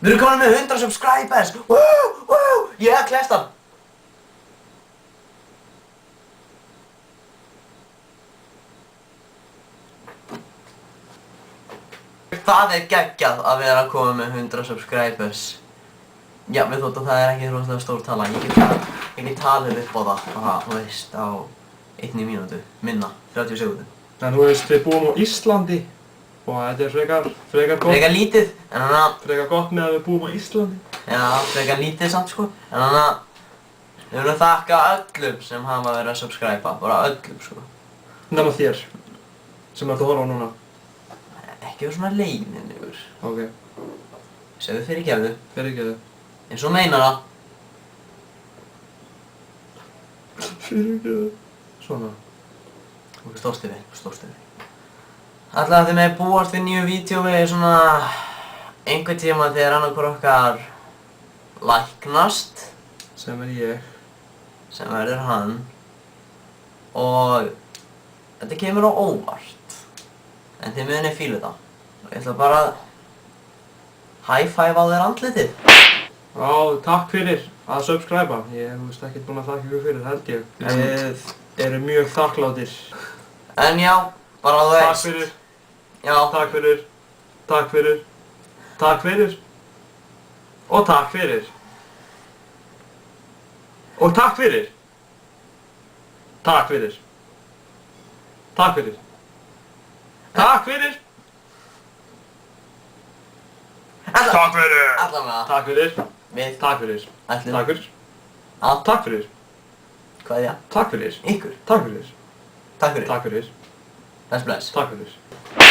Við erum komin með 100 subscribers! Woo! Ég hef kleft hann! Það er geggjað að vera komið með 100 subscribers. Já, við þótt að það er ekki rosalega stór tala. Ég get talið upp á það, bara, þú veist, á 1 mínútu, minna, 30 sekúndur. En þú veist, við búum á Íslandi og þetta er frekar gott. Frekar lítið, en þannig að... Frekar gott með að við búum á Íslandi. Já, frekar lítið samt sko. En þannig að... Við viljum þakka öllum sem hafa verið að subscriba, bara öllum sko. Nema þér, sem ert að horfa á núna. Ekki vera svona leiðinlegur. Ok. Segðu fyrirgefðu. Fyrirgefðu. Eins og meinar það. Fyrirgefðu. Svona. Stóðst yfir. Ætlaði að þið með búast við nýju vídeói svona einhvern tíma þegar annarkvor okkar læknast. Sem er ég. Sem verður hann. Og þetta kemur á óvart. En þið munið fíla þetta. Og ég ætla bara að high-five á þér andlitið. Já, takk fyrir að subscriba. Ég hef veist ekkert búinn að þakka ykkur fyrir, held ég. Við erum mjög þakkláttir. En já, bara þú veist. Takk fyrir. Já. Takk fyrir. Takk fyrir. Takk fyrir. Og takk fyrir. Og takk fyrir. Takk fyrir. Takk fyrir. Takk fyrir. Takk fyrir. Allavega. Takk fyrir. Við Takk fyrir. ætlum Takk fyrir. að Takk fyrir. kveðja Takk fyrir. ykkur. Takk fyrir. Takk fyrir. Takk fyrir. Bless. Takk fyrir.